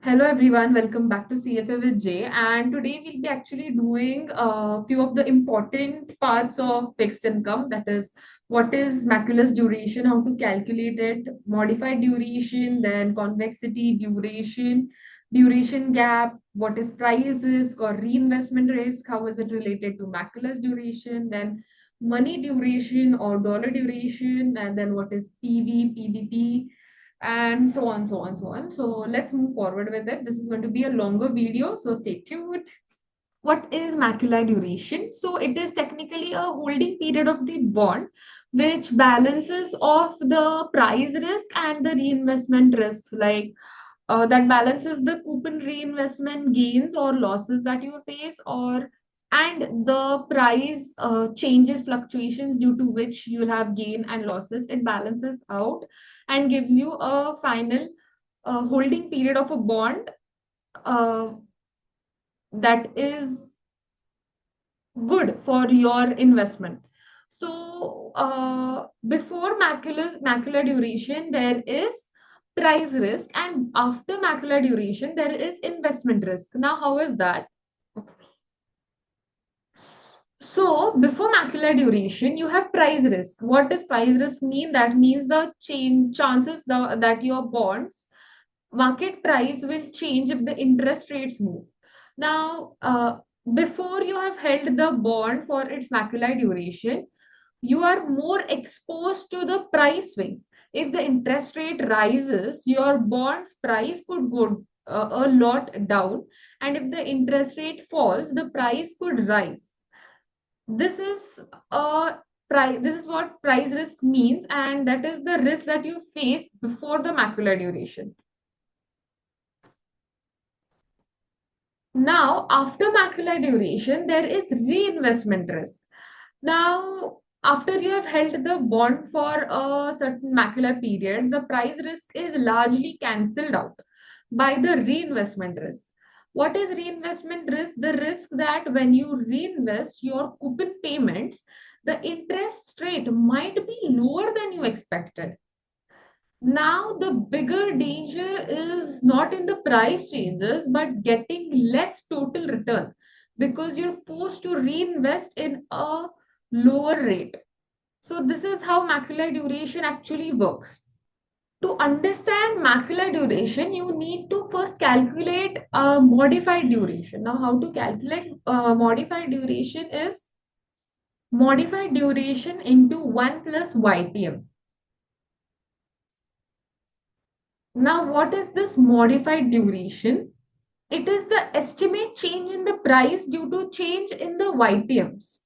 Hello everyone, welcome back to CFA with Jay. And today we'll be actually doing a few of the important parts of fixed income. That is, what is Macaulay duration, how to calculate it, modified duration, then convexity, duration gap, what is price risk or reinvestment risk, how is it related to Macaulay duration, then money duration or dollar duration, and then what is PV, PVP, and so on, so on, so on. So let's move forward with it. This is going to be a longer video, so stay tuned. What is macula duration? So it is technically a holding period of the bond which balances off the price risk and the reinvestment risks, like that balances the coupon reinvestment gains or losses that you face, or and the price changes fluctuations due to which you'll have gain and losses. It balances out and gives you a final holding period of a bond uh, that is good for your investment. So before macula duration, there is price risk, and after macula duration, there is investment risk. Now, how is that? So before macula duration, you have price risk. What does price risk mean? That means the chances that your bonds market price will change if the interest rates move. Now, before you have held the bond for its macula duration, you are more exposed to the price swings. If the interest rate rises, your bond's price could go a lot down, and if the interest rate falls, the price could rise. This is a price. This is what price risk means, and that is the risk that you face before the macula duration. Now, after macula duration, there is reinvestment risk. Now, after you have held the bond for a certain macula period, the price risk is largely cancelled out by the reinvestment risk. What is reinvestment risk? The risk that when you reinvest your coupon payments, the interest rate might be lower than you expected. Now, the bigger danger is not in the price changes, but getting less total return because you're forced to reinvest in a lower rate. So, this is how macular duration actually works. To understand macular duration, you need to first calculate modified duration. Now, how to calculate modified duration is modified duration into 1 plus YTM. Now, what is this modified duration? It is the estimate change in the price due to change in the YTMs.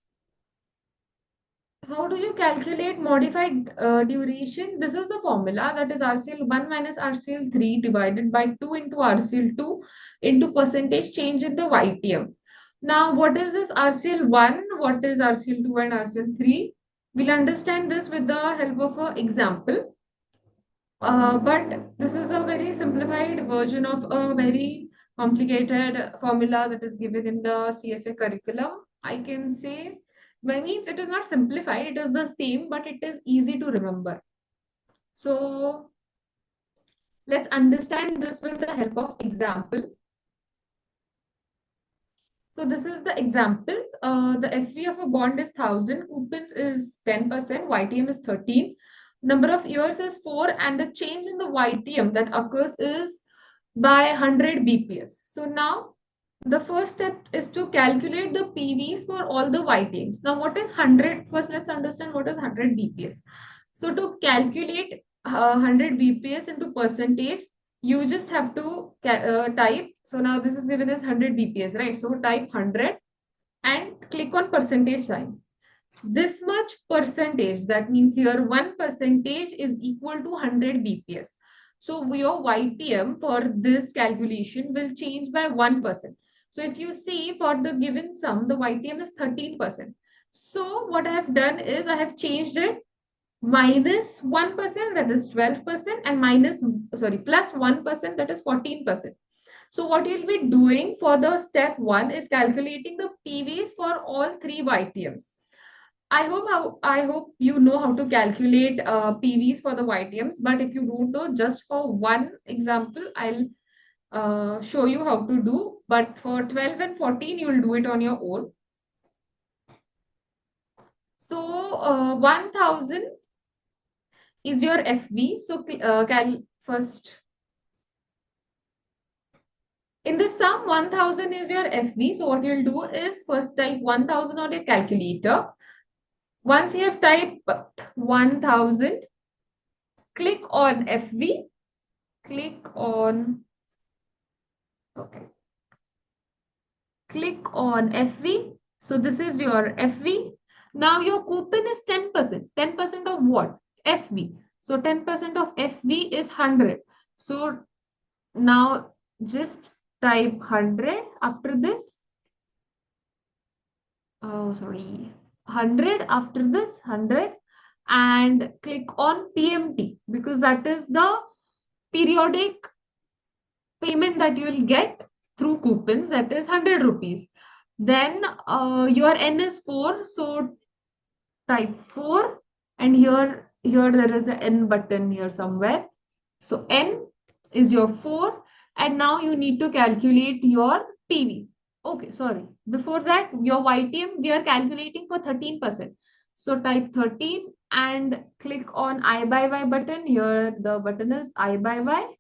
How do you calculate modified duration? This is the formula, that is RCL1 minus RCL3 divided by 2 into RCL2 into percentage change in the YTM. Now, what is this RCL1? What is RCL2 and RCL3? We'll understand this with the help of an example. But this is a very simplified version of a very complicated formula that is given in the CFA curriculum. I can say, by means it is not simplified, it is the same, but it is easy to remember. So let's understand this with the help of example. So this is the example. The FV of a bond is 1,000, coupons is 10%, YTM is 13, number of years is 4, and the change in the YTM that occurs is by 100 BPS. So now the first step is to calculate the PVs for all the YTMs. Now what is 100? First let's understand what is 100 BPS. So to calculate 100 BPS into percentage, you just have to type. So now this is given as 100 BPS, right? So type 100 and click on percentage sign. This much percentage, that means here 1% is equal to 100 BPS. So your YTM for this calculation will change by 1%. So if you see for the given sum, the YTM is 13%. So what I have done is I have changed it minus 1%, that is 12%, and plus 1%, that is 14%. So what you'll be doing for the step one is calculating the PVs for all three YTMs. I hope you know how to calculate PVs for the YTMs, but if you don't know, just for one example, I'll show you how to do, but for 12 and 14, you will do it on your own. So 1000 is your FV. So first in the sum, 1000 is your FV. So what you'll do is first type 1000 on your calculator. Once you have typed 1000, click on FV, click on, okay, click on FV. So this is your FV. Now your coupon is 10%. 10% of what? FV. So 10% of FV is 100. So now just type 100 after this. Oh, sorry. 100 after this, 100, and click on PMT because that is the periodic payment that you will get through coupons, that is 100 rupees. Then your N is 4, so type 4, and here there is an N button here somewhere. So N is your 4, and now you need to calculate your PV. Okay, sorry. Before that, your YTM, we are calculating for 13%. So type 13 and click on I by Y button. Here the button is I by Y.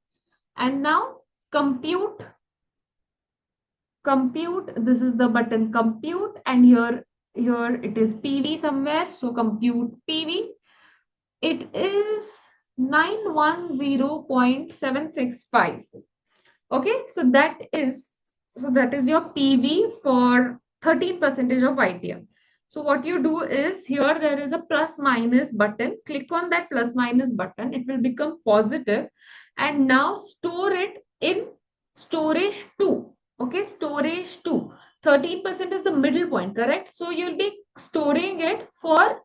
And now compute, this is the button compute, and here it is PV somewhere. So compute PV. It is 910.765. Okay, so that is your PV for 13% of ITM. So what you do is here there is a plus minus button. Click on that plus minus button. It will become positive, and now store it in storage 2. Okay, storage 2. 13% is the middle point, correct? So you'll be storing it for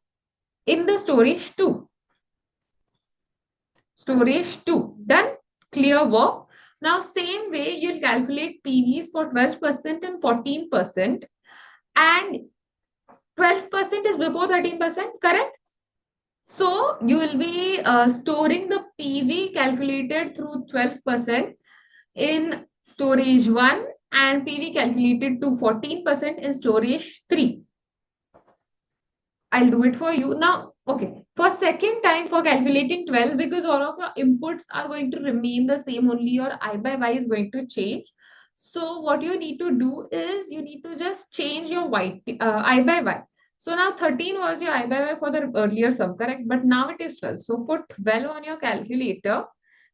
in the storage 2. Storage 2. Done. Clear work. Now, same way, you'll calculate PVs for 12% and 14%. And 12% is before 13%, correct? So, you will be storing the PV calculated through 12% in storage 1 and PV calculated to 14% in storage 3. I'll do it for you. Now, okay, for second time for calculating 12, because all of your inputs are going to remain the same, only your I by Y is going to change. So what you need to do is you need to just change your I by Y. So now 13 was your I by Y for the earlier sum, correct? But now it is 12. So put 12 on your calculator,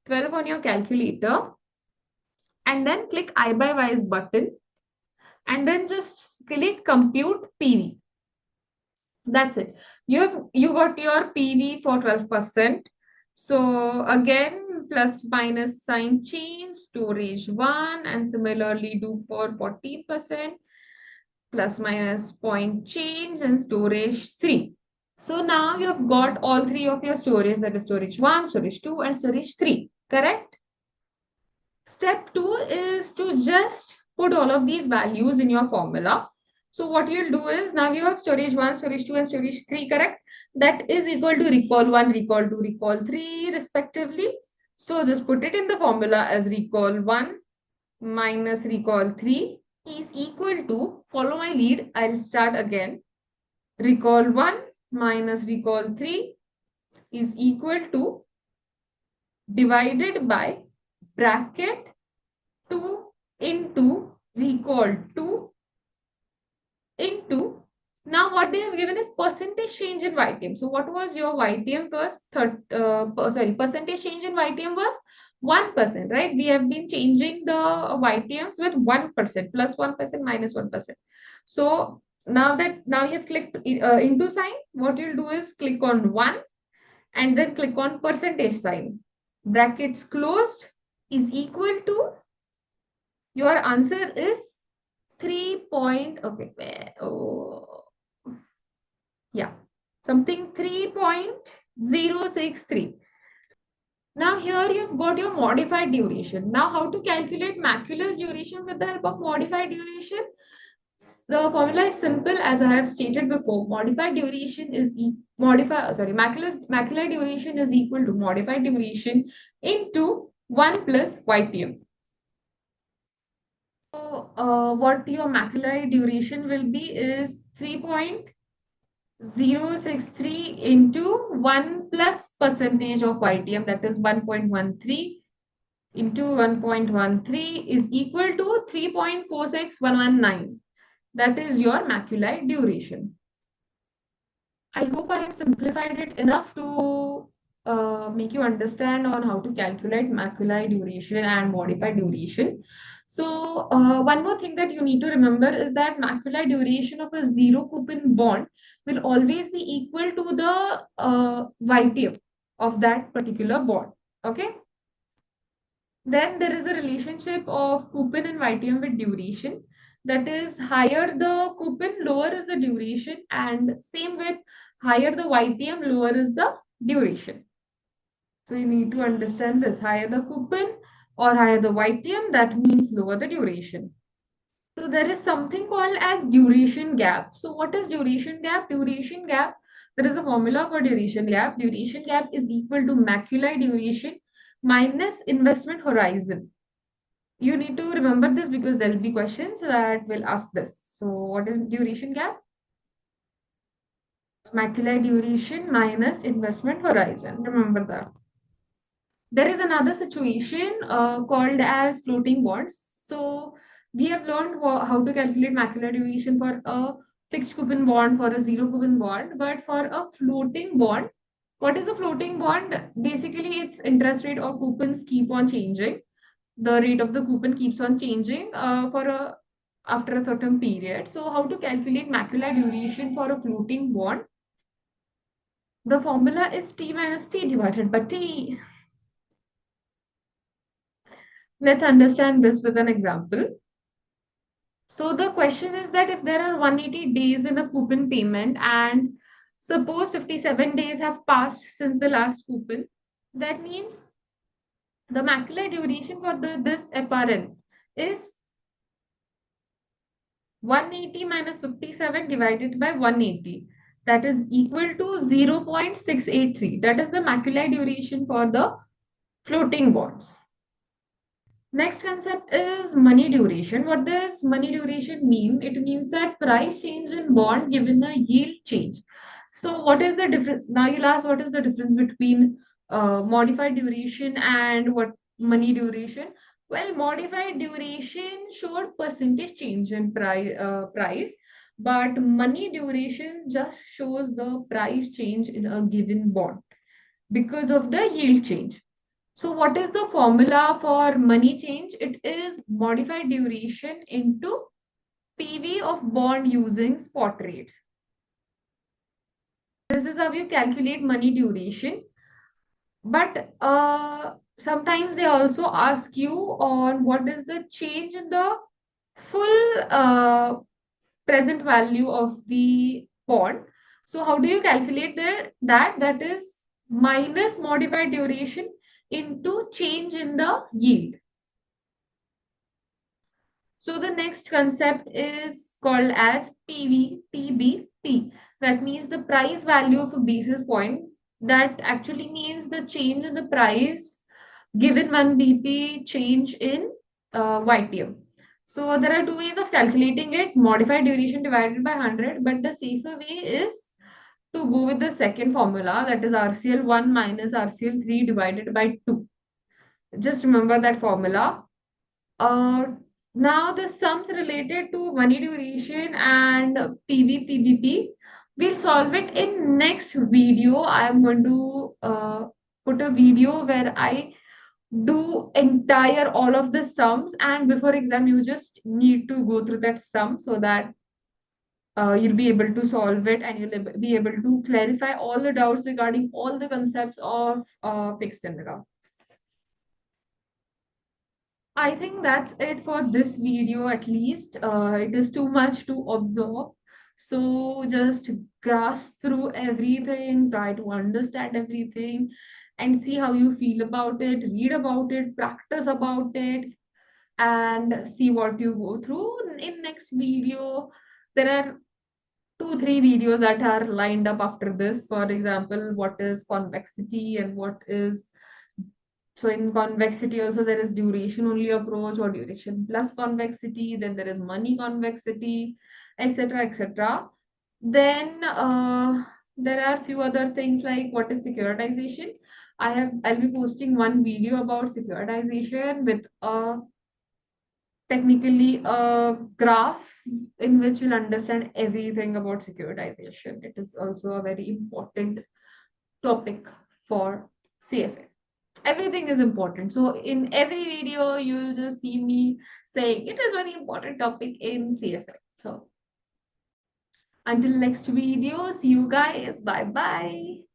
12 on your calculator, and then click I by Y's button, and then just click compute PV. That's it. You got your PV for 12%. So again, plus minus sign change, storage 1, and similarly do for 14%, plus minus point change and storage 3. So now you have got all three of your storage, that is storage 1, storage 2, and storage 3. Correct? Step 2 is to just put all of these values in your formula. So what you'll do is now you have storage 1, storage 2, and storage 3, correct? That is equal to recall 1, recall 2, recall 3 respectively. So just put it in the formula as recall 1 minus recall 3 is equal to, follow my lead, I'll start again. Recall 1 minus recall 3 is equal to divided by bracket 2 into recall 2 into, now what they have given is percentage change in YTM. So what was your YTM first? Percentage change in YTM was 1%, right? We have been changing the YTMs with 1%, plus 1%, minus 1%. So now you have clicked into sign, what you'll do is click on 1 and then click on percentage sign. Brackets closed is equal to, your answer is 3 point, okay, oh, yeah, something 3.063. Now here you've got your modified duration. Now how to calculate macular duration with the help of modified duration? The formula is simple as I have stated before. Modified duration is macular duration is equal to modified duration into 1 plus YTM. So, what your Macaulay duration will be is 3.063 into 1 plus percentage of YTM, that is 1.13 into 1.13 is equal to 3.46119. That is your Macaulay duration. I hope I have simplified it enough to make you understand on how to calculate Macaulay duration and modify duration. So, one more thing that you need to remember is that Macaulay duration of a zero coupon bond will always be equal to the YTM of that particular bond. Okay. Then there is a relationship of coupon and YTM with duration. That is, higher the coupon, lower is the duration, and same with higher the YTM, lower is the duration. So you need to understand this. Higher the coupon or higher the YTM, that means lower the duration. So there is something called as duration gap. So what is duration gap? Duration gap, there is a formula for duration gap. Duration gap is equal to Macaulay duration minus investment horizon. You need to remember this because there will be questions that will ask this. So what is duration gap? Macular duration minus investment horizon. Remember that. There is another situation called as floating bonds. So we have learned how to calculate macular duration for a fixed coupon bond, for a zero coupon bond, but for a floating bond, what is a floating bond? Basically, its interest rate or coupons keep on changing. The rate of the coupon keeps on changing for a after a certain period. So how to calculate macular duration for a floating bond? The formula is T minus T divided by T. Let's understand this with an example. So the question is that if there are 180 days in a coupon payment and suppose 57 days have passed since the last coupon, that means the macular duration for this FRN is 180 minus 57 divided by 180. That is equal to 0.683. That is the macular duration for the floating bonds. Next concept is money duration. What does money duration mean? It means that price change in bond given a yield change. So what is the difference? Now you'll ask what is the difference between modified duration and what money duration? Well, modified duration showed percentage change in price, but money duration just shows the price change in a given bond because of the yield change. So what is the formula for money change? It is modified duration into PV of bond using spot rates. This is how you calculate money duration. But sometimes they also ask you on what is the change in the full present value of the bond. So how do you calculate that? That is minus modified duration into change in the yield. So the next concept is called as PVPBP. That means the price value of a basis point. That actually means the change in the price given 1 BP change in YTM. So there are two ways of calculating it, modified duration divided by 100, but the safer way is to go with the second formula, that is RCL1 minus RCL3 divided by 2. Just remember that formula. Uh, Now the sums related to money duration and PVPBP, we'll solve it in next video. I'm going to put a video where I do entire all of the sums, and before exam you just need to go through that sum so that you'll be able to solve it and you'll be able to clarify all the doubts regarding all the concepts of fixed income. I think that's it for this video at least. It is too much to absorb. So just grasp through everything, try to understand everything, and see how you feel about it, read about it, practice about it, and see what you go through. In next video, there are 2, 3 videos that are lined up after this. For example, what is convexity and what is So in convexity also there is duration only approach or duration plus convexity. Then there is money convexity, etc., etc. Then there are few other things like what is securitization. I'll be posting one video about securitization with a technically a graph in which you'll understand everything about securitization. It is also a very important topic for CFA. Everything is important. So in every video, you'll just see me saying it is very important topic in CFA. So until next video, see you guys. Bye bye.